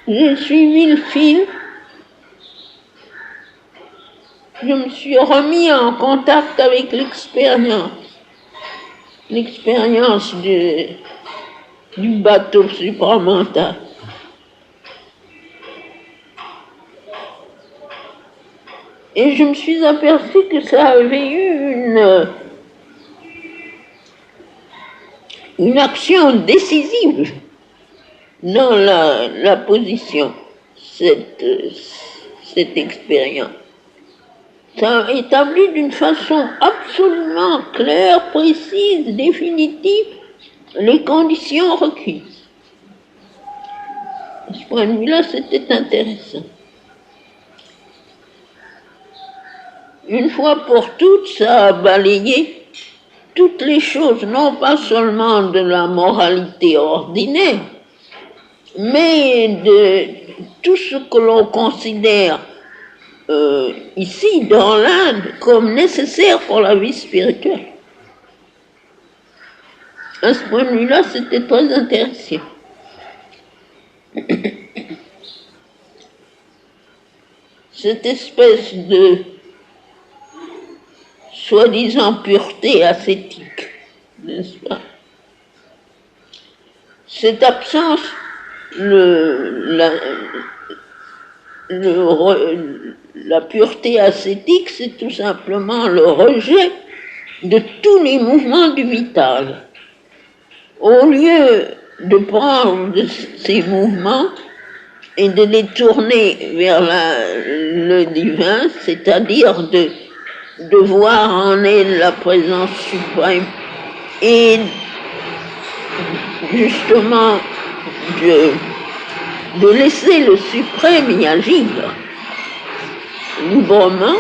J'ai suivi le fil, je me suis remis en contact avec l'expérience du bateau supramental. Et je me suis aperçu que ça avait eu une action décisive dans la position, cette expérience. Ça a établi d'une façon absolument claire, précise, définitive, les conditions requises. À ce point de vue-là, c'était intéressant. Une fois pour toutes, ça a balayé toutes les choses, non pas seulement de la moralité ordinaire, mais de tout ce que l'on considère ici, dans l'Inde, comme nécessaire pour la vie spirituelle. À ce point de vue-là, c'était très intéressant. Cette espèce de soi-disant pureté ascétique, n'est-ce pas? Cette absence, la pureté ascétique, c'est tout simplement le rejet de tous les mouvements du vital. Au lieu de prendre ces mouvements et de les tourner vers le divin, c'est-à-dire de voir en elle la présence suprême et justement de laisser le suprême y agir librement,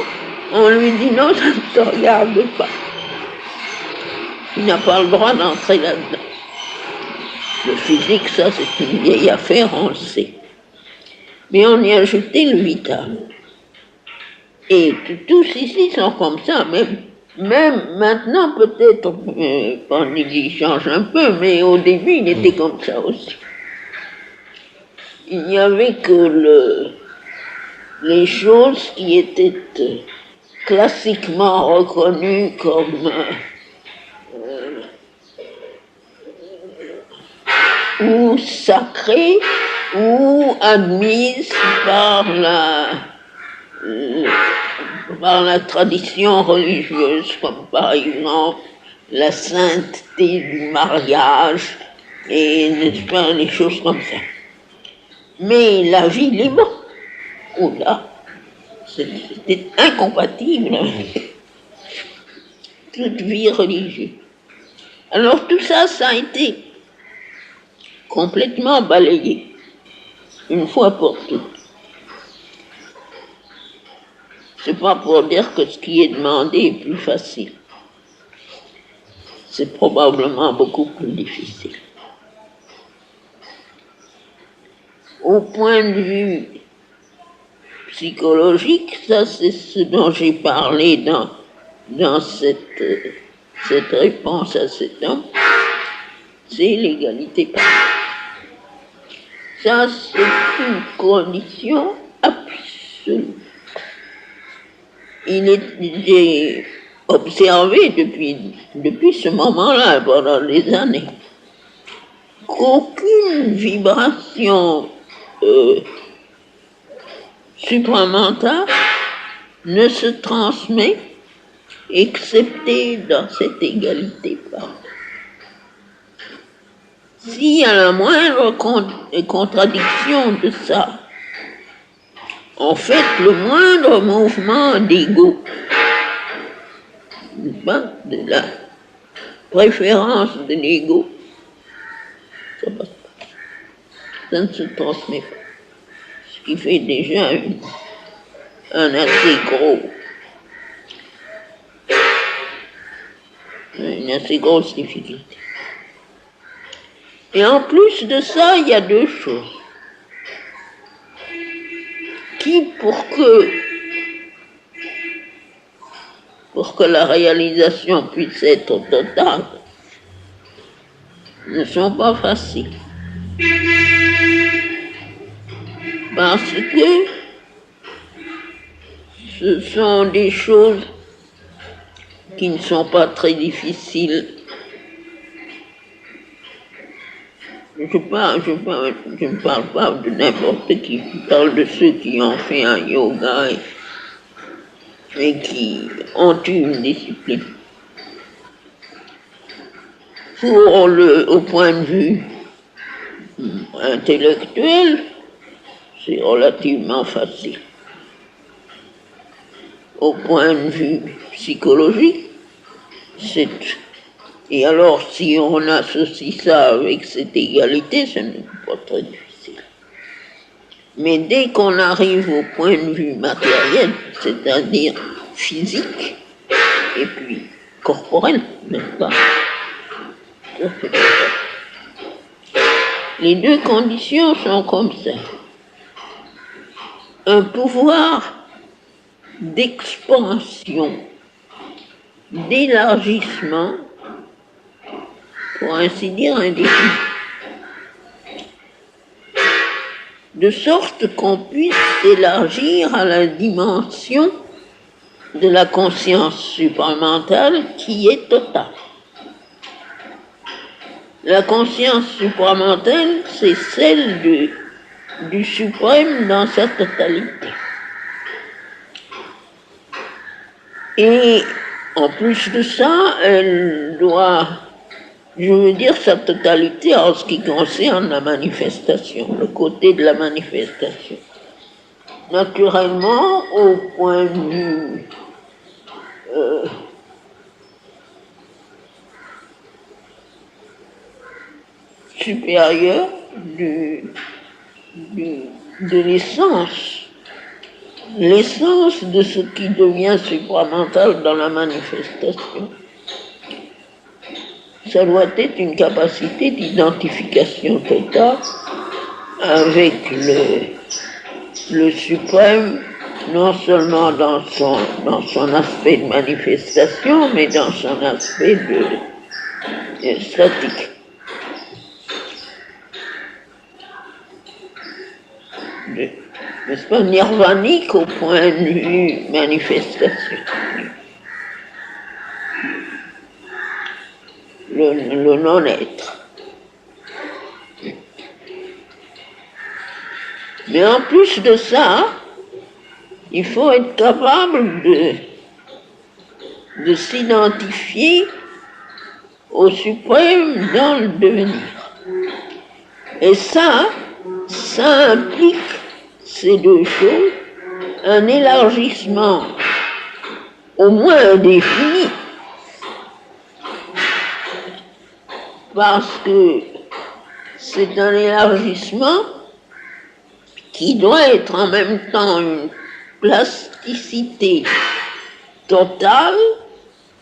on lui dit non, ça ne te regarde pas. Il n'a pas le droit d'entrer là-dedans. Le physique, ça c'est une vieille affaire, on le sait. Mais on y a ajouté le vital. Et tous ici sont comme ça, même maintenant peut-être, pas négligence un peu, mais au début il était comme ça aussi. Il n'y avait que les choses qui étaient classiquement reconnues comme ou sacrées ou admises par la tradition religieuse, comme par exemple la sainteté du mariage et n'est-ce pas, les choses comme ça. Mais la vie libre, oh là, c'était incompatible avec toute vie religieuse. Alors tout ça, ça a été complètement balayé, une fois pour toutes. C'est pas pour dire que ce qui est demandé est plus facile. C'est probablement beaucoup plus difficile. Au point de vue psychologique, ça c'est ce dont j'ai parlé dans cette réponse à cet homme, c'est l'égalité parfaite. Ça c'est une condition absolue. J'ai observé depuis ce moment-là, pendant des années, qu'aucune vibration supramentale ne se transmet excepté dans cette égalité parfaite. S'il y a la moindre contradiction de ça, en fait, le moindre mouvement d'ego, de la préférence de l'ego, ça passe pas. Ça ne se transmet pas. Ce qui fait déjà une assez grosse difficulté. Et en plus de ça, il y a deux choses qui, pour que la réalisation puisse être totale, ne sont pas faciles. Parce que ce sont des choses qui ne sont pas très difficiles. Je ne parle pas de n'importe qui, je parle de ceux qui ont fait un yoga et qui ont eu une discipline. Au point de vue intellectuel, c'est relativement facile. Au point de vue psychologique, et alors si on associe ça avec cette égalité, ce n'est pas très difficile. Mais dès qu'on arrive au point de vue matériel, c'est-à-dire physique et puis corporel, n'est-ce pas? Les deux conditions sont comme ça. Un pouvoir d'expansion, d'élargissement, pour ainsi dire, indéfini. De sorte qu'on puisse s'élargir à la dimension de la conscience supramentale qui est totale. La conscience supramentale, c'est celle du suprême dans sa totalité. Et en plus de ça, elle doit, je veux dire, sa totalité en ce qui concerne la manifestation, le côté de la manifestation. Naturellement, au point de vue supérieur de l'essence de ce qui devient supramental dans la manifestation, ça doit être une capacité d'identification totale avec le suprême, non seulement dans son aspect de manifestation, mais dans son aspect de statique. N'est-ce pas, nirvanique au point de vue manifestation. Le non-être. Mais en plus de ça, il faut être capable de s'identifier au suprême dans le devenir. Et ça implique ces deux choses, un élargissement au moins indéfini, parce que c'est un élargissement qui doit être en même temps une plasticité totale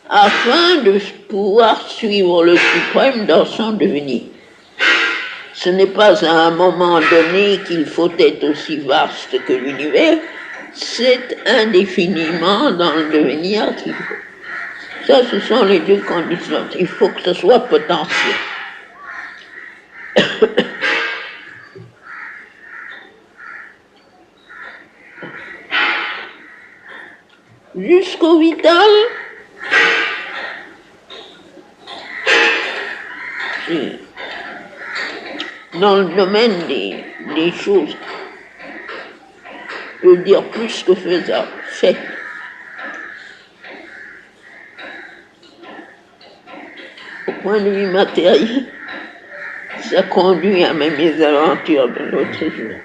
afin de pouvoir suivre le suprême dans son devenir. Ce n'est pas à un moment donné qu'il faut être aussi vaste que l'univers, c'est indéfiniment dans le devenir qu'il faut. Ça, ce sont les deux conditions. Il faut que ce soit potentiel. Jusqu'au vital, dans le domaine des choses, je veux dire plus que faisable, fait. Au point de vue matériel, ça conduit à mes mésaventures de l'autre jour.